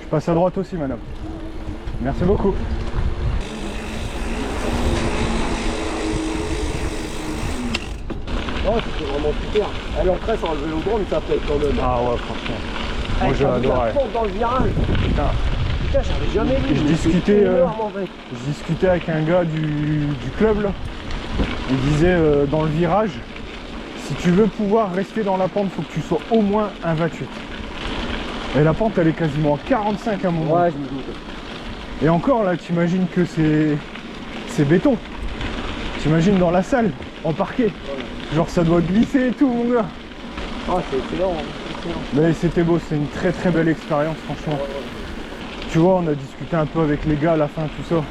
Je passe à droite aussi, madame. Merci beaucoup. Non, c'était vraiment super. Elle entrait sur le vélodrome, ça peut être quand même. Ah ouais, franchement. Moi j'ai adoré. Dans le virage. Putain. Putain, j'avais jamais vu. Je discutais avec un gars du club là. Il disait dans le virage, si tu veux pouvoir rester dans la pente, il faut que tu sois au moins 1,28. Et la pente elle est quasiment à 45 à un moment. Ouais, je me doute. Et encore là, t'imagines que c'est béton. T'imagines dans la salle, en parquet. Genre ça doit glisser et tout mon gars. Ah, c'est excellent, hein. Excellent. Mais c'était beau, c'est une très très belle expérience franchement. Tu vois, on a discuté un peu avec les gars à la fin, tout ça.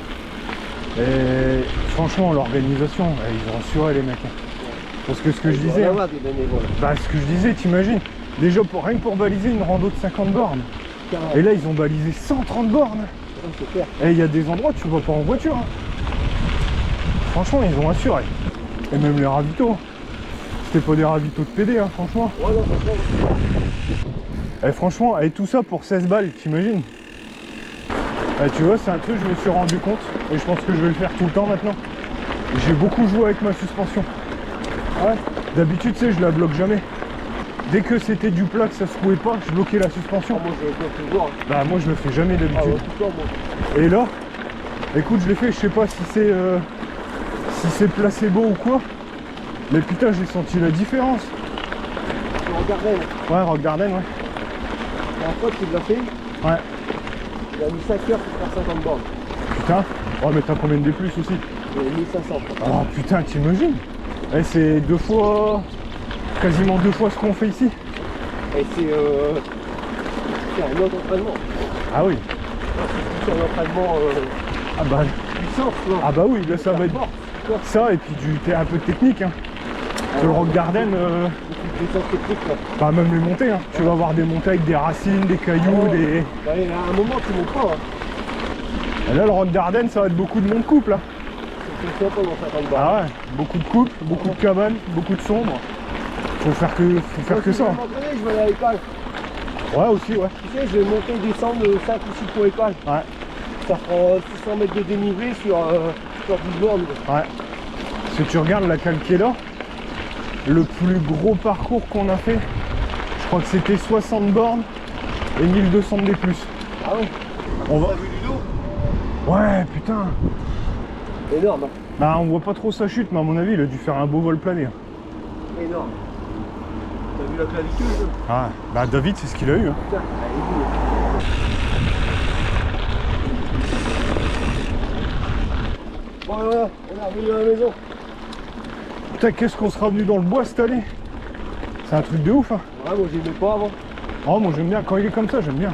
Et franchement, l'organisation, ils ont assuré les mecs. Parce que ce que je disais, bah ce que je disais, t'imagines, déjà rien que pour baliser une rando de 50 bornes. Et là, ils ont balisé 130 bornes. Et il y a des endroits, tu vas pas en voiture. Hein. Franchement, ils ont assuré. Et même les ravitaux. C'était pas des ravitaux de PD, hein, franchement. Et franchement, et tout ça pour 16 balles, t'imagines. Et tu vois, c'est un truc, je me suis rendu compte. Et je pense que je vais le faire tout le temps maintenant. J'ai beaucoup joué avec ma suspension. Ouais. D'habitude, tu sais, je la bloque jamais. Dès que c'était du plat, que ça se trouvait pas, je bloquais la suspension. Moi, je le fais toujours. Bah, moi, je le fais jamais d'habitude. Et là, écoute, je l'ai fait, je sais pas si c'est placebo ou quoi. Mais putain, j'ai senti la différence. Rock Garden. Ouais, Rock Garden, ouais. Il y a un pote qui l'a fait. Ouais. Il a mis 5 heures pour faire 50 bornes. Putain. Ouais, mais t'as combien de plus aussi? Il a mis 1500. Oh putain, t'imagines? Eh, c'est quasiment deux fois ce qu'on fait ici. Et c'est un autre entraînement. Ah oui. C'est un entraînement Ah bah. puissance, là. Ah bah oui, là ça va être ça et puis un peu de technique. Hein. Sur le Rock Garden, pas même les montées, hein. Tu vas avoir des montées avec des racines, des cailloux, des... Bah, il y a un moment tu montes pas. Hein. Et là le Rock Garden ça va être beaucoup de monde couple là. C'est ça pendant 50 bornes. Ah ouais, beaucoup de couples, beaucoup de cabanes, beaucoup de sombres. Faut faire que ça. Je vais aller à l'école. Ouais aussi ouais. Tu sais, je vais monter et descendre de 5 ou 6 points école. Ouais. Ça prend 600 mètres de dénivelé sur 10 bornes. Ouais. Si tu regardes la calquée là, le plus gros parcours qu'on a fait, je crois que c'était 60 bornes et 1200 de plus. Ah ouais. On va... T'as vu du dos? Ouais putain. Énorme. Hein. Bah on voit pas trop sa chute, mais à mon avis il a dû faire un beau vol plané. Énorme. T'as vu la clavicule? Ah bah David c'est ce qu'il a eu. Hein. Putain, elle est boule. Bon voilà, on est revenu à la maison. Putain, qu'est-ce qu'on sera venu dans le bois cette année? C'est un truc de ouf hein. Ouais, moi j'aimais pas avant. Oh moi j'aime bien, quand il est comme ça j'aime bien.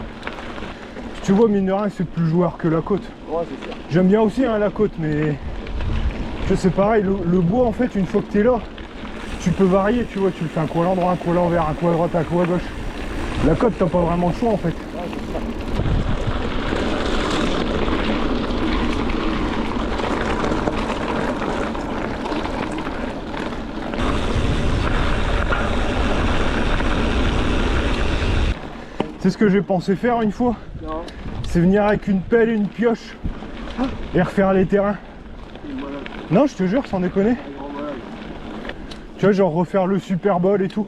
Tu vois mine de rien c'est plus joueur que la côte. Ouais c'est sûr. J'aime bien aussi hein, la côte mais... Je sais pareil, le bois en fait une fois que t'es là, tu peux varier, tu vois, tu le fais un coin à l'endroit, un coin à l'envers, un coin à droite, un coin à gauche. La côte t'as pas vraiment le choix en fait. Ouais, c'est sûr. C'est ce que j'ai pensé faire une fois. Non. C'est venir avec une pelle et une pioche et refaire les terrains. Non, je te jure, sans déconner. Tu vois, genre refaire le Super Bowl et tout.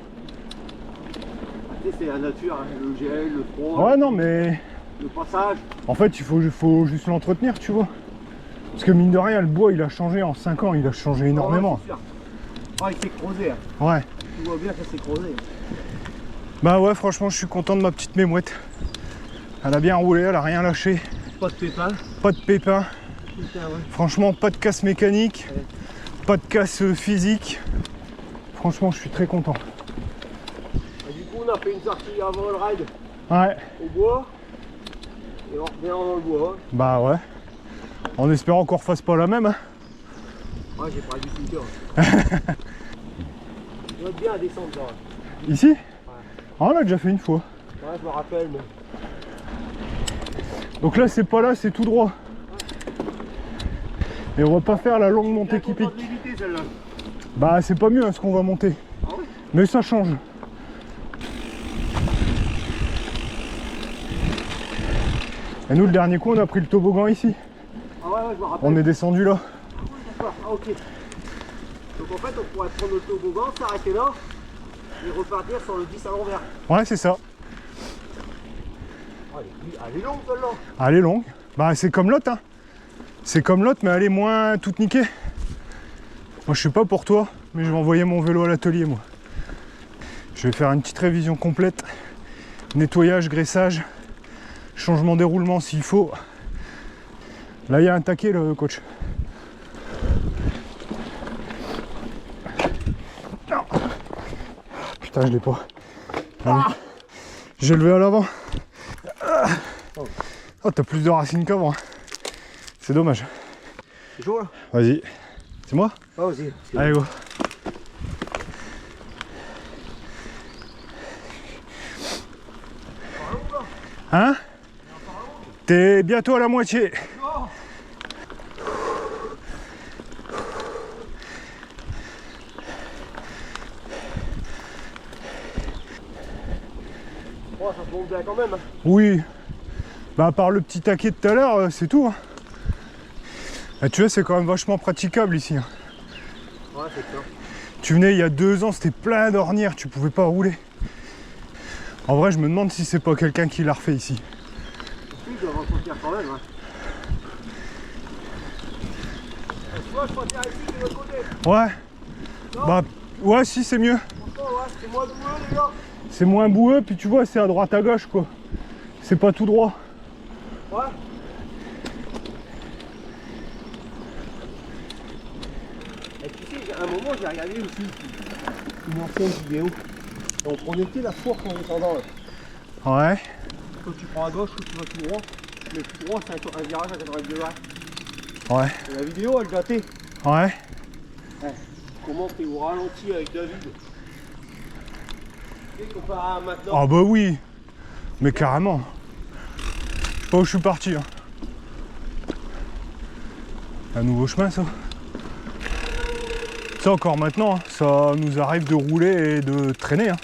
C'est la nature, hein. Le gel, le froid. Ouais, non, mais Le passage. en fait, il faut juste l'entretenir, tu vois. Parce que mine de rien, le bois, il a changé en 5 ans, il a changé énormément. Ouais, ah, il s'est creusé. Hein. Ouais. Tu vois bien que c'est creusé. Bah ouais, franchement, je suis content de ma petite mémouette. Elle a bien roulé, elle a rien lâché. Pas de pépins. Pas de pépins. Putain, ouais. Franchement, pas de casse mécanique. Ouais. Pas de casse physique. Franchement, je suis très content. Et du coup, on a fait une sortie avant le ride Ouais. au bois. Et on revient dans le bois. Bah ouais. En espérant qu'on refasse pas la même. Hein. Ouais, j'ai pas du scooter. Je dois bien à descendre là. Ici? Ouais. Ah, on l'a déjà fait une fois. Ouais, je me rappelle, mais. Donc là, c'est pas là, c'est tout droit. Et on va pas faire la longue montée qui pique. Celle-là. Bah, c'est pas mieux hein, ce qu'on va monter. Ah ouais. Mais ça change. Et nous, le dernier coup, on a pris le toboggan ici. Ah ouais, je me rappelle. On est descendu là. D'accord, ah ok. Donc en fait, on pourrait prendre le toboggan, s'arrêter là et repartir sur le 10 à l'envers. Ouais, c'est ça. Ah, elle est longue celle-là. Elle est longue. Bah, c'est comme l'autre, hein. C'est comme l'autre, mais elle est moins toute niquée. Moi, je sais pas pour toi, mais je vais envoyer mon vélo à l'atelier, moi. Je vais faire une petite révision complète. Nettoyage, graissage, changement des roulements s'il faut. Là, il y a un taquet, le coach. Non. Putain, je l'ai pas. Ah. J'ai levé à l'avant. Oh, t'as plus de racines qu'avant. C'est dommage. C'est chaud là. Vas-y. C'est moi? Ah, vas-y. Allez, go. Hein? T'es bientôt à la moitié. Oh, ça se monte bien quand même. Oui. Bah, à part le petit taquet de tout à l'heure, c'est tout. Hein. Ah, tu vois, c'est quand même vachement praticable ici. Hein. Ouais, c'est clair. Tu venais il y a 2 ans, c'était plein d'ornières, tu pouvais pas rouler. En vrai, je me demande si c'est pas quelqu'un qui l'a refait ici. Si, je dois ressentir quand même. Hein. Tu vois, je préfère ici de l'autre côté. Ouais. Non. Bah, ouais, si, c'est mieux. Franchement, ouais, c'est moins doué les gars. C'est moins boueux, puis tu vois, c'est à droite à gauche, quoi. C'est pas tout droit. Ouais. Et tu sais, à un moment, j'ai regardé aussi une ancienne vidéo. Et on prenait la fourche en descendant. Là. Ouais. Quand tu prends à gauche, quand tu vas tout droit, mais tout droit, c'est un virage à 90 degrés. Ouais. Et la vidéo, elle datait. Ouais. Ouais. Comment t'es au ralenti avec David. Tu sais, comparé à maintenant. Ah bah oui. Mais carrément. Je sais pas où je suis parti. Hein. Un nouveau chemin, ça. Ça encore maintenant, hein, ça nous arrive de rouler et de traîner. Hein.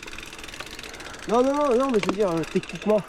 Non, mais je veux dire, techniquement.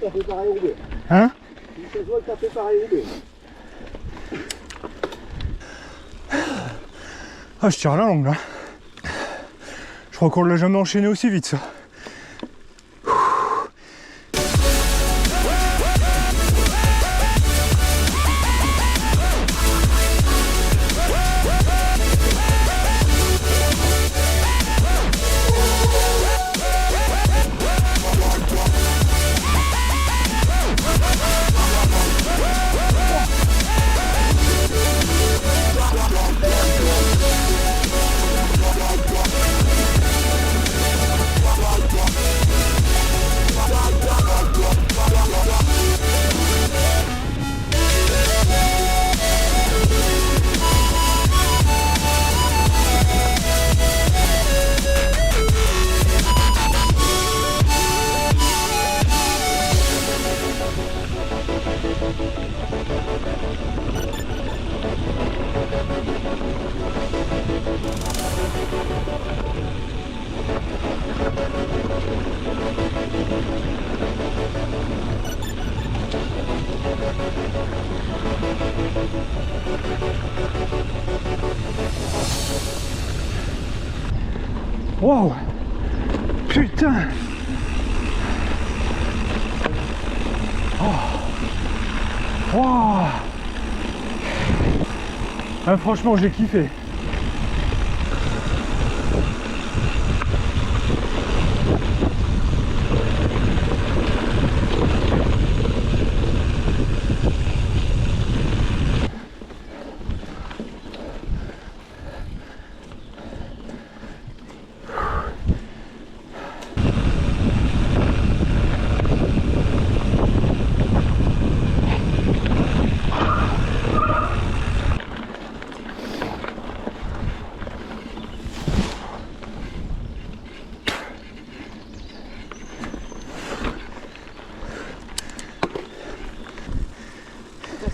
T'as fait pareil au B. Hein? Je vois que t'as fait pareil au B. Ah, je tire la langue là. Je crois qu'on l'a jamais enchaîné aussi vite ça. Waouh. Putain. Oh. Waouh. Ah, franchement, j'ai kiffé.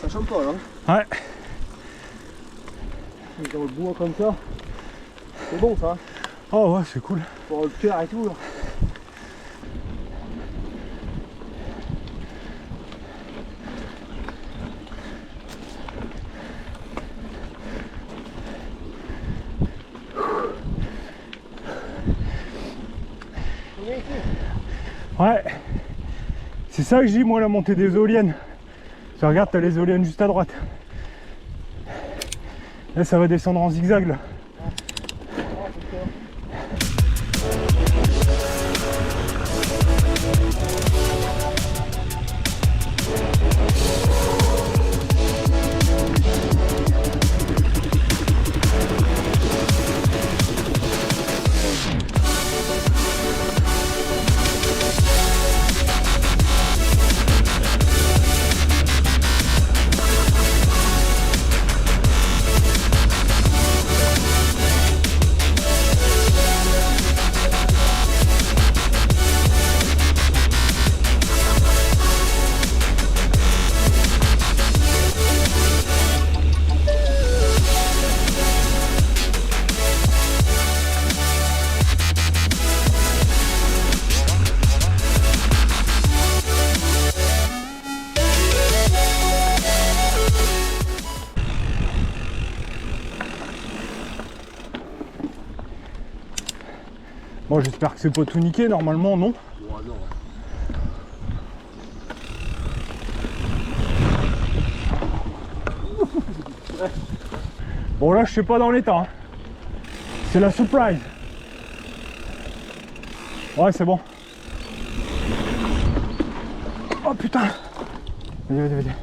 Ça chante pas là. Ouais. Dans le bois comme ça. C'est bon ça. Oh ouais, c'est cool. Pour le cœur et tout. Là. Ouais. C'est ça que je dis, moi, la montée des éoliennes. Tu regardes, t'as les éoliennes juste à droite. Là, ça va descendre en zigzag, là. Bon, j'espère que c'est pas tout niqué, normalement, non. Oh, non. Bon, là, je sais pas dans l'état. Hein. C'est la surprise. Ouais, c'est bon. Oh putain. Vas-y, vas-y, vas-y.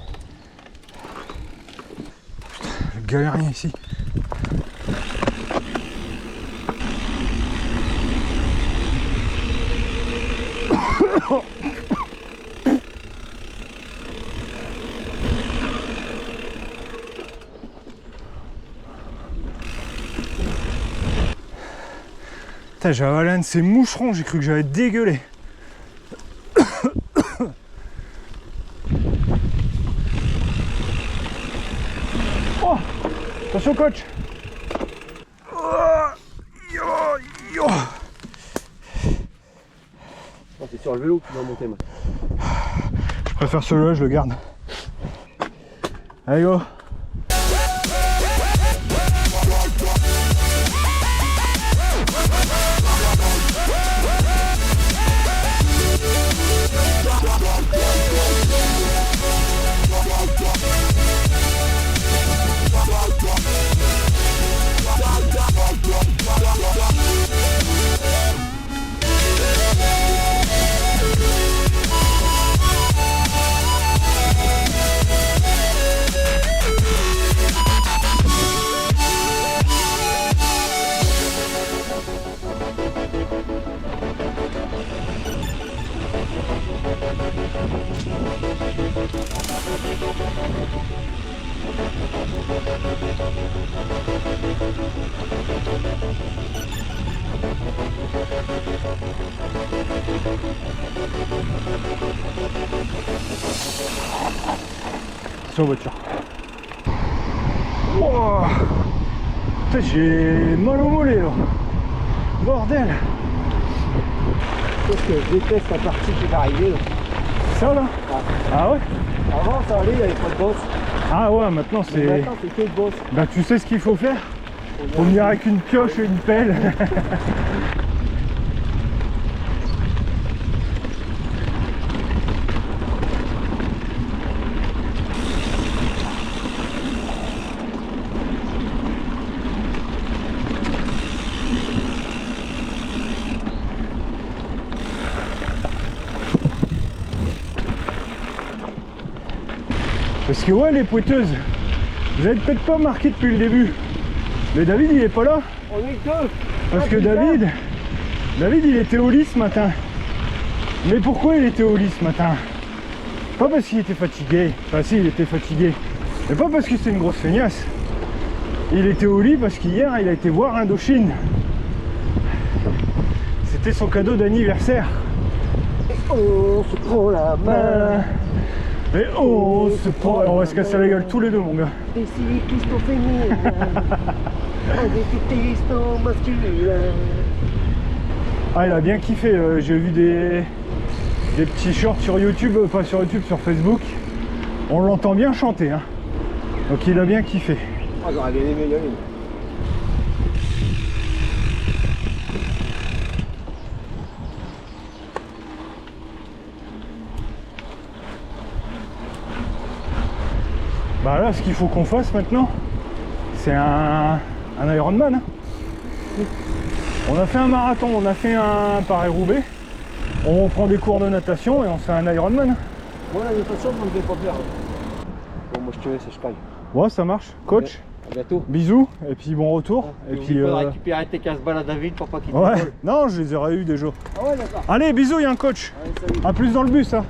Putain, je galère rien ici. Putain, j'ai avalé un de ces moucherons, j'ai cru que j'allais dégueuler. Oh, attention coach. Oh, c'est sur le vélo que tu dois monter moi. Je préfère celui-là, je le garde. Allez go. Sur voiture. Wow. Putain, j'ai mal au mollet là. Bordel. Parce que je déteste la partie qui va arriver là. Ça là. Ah ouais. Avant ça allait, il n'y avait pas de bosse. Ah ouais, maintenant c'est... Maintenant c'est que de bosse. Bah tu sais ce qu'il faut faire. Faut venir avec une pioche et une pelle. Parce que ouais, les pointeuses, vous avez peut-être pas remarqué depuis le début, mais David il est pas là. On est deux. Parce que David il était au lit ce matin. Mais pourquoi il était au lit ce matin? Pas parce qu'il était fatigué, enfin si il était fatigué, mais pas parce que c'était une grosse feignasse. Il était au lit parce qu'hier il a été voir Indochine. C'était son cadeau d'anniversaire. On se prend la main. Et on se prend, on va se casser la gueule tous les deux mon gars. Et si Christo féminin, on est Christo masculin. Ah il a bien kiffé, j'ai vu des petits shorts sur YouTube, pas sur YouTube, sur Facebook. On l'entend bien chanter hein. Donc il a bien kiffé. Ah, j'aurais bien aimé y aller. Bah là ce qu'il faut qu'on fasse maintenant, c'est un Ironman hein. On a fait un marathon, on a fait un Paris-Roubaix. On prend des cours de natation et on fait un Ironman. Moi, la natation, je ne vais pas faire. Bon, moi, je te laisse, je caille. Ouais, ça marche. Coach, À bientôt. bisous et puis bon retour. Et puis. Il faudra récupérer tes casse-balles à David pour pas qu'il te Ouais, vole. non, je les aurais eu déjà. Ah ouais, d'accord. Allez, bisous, il y a un coach. Allez, salut. A plus dans le bus, hein.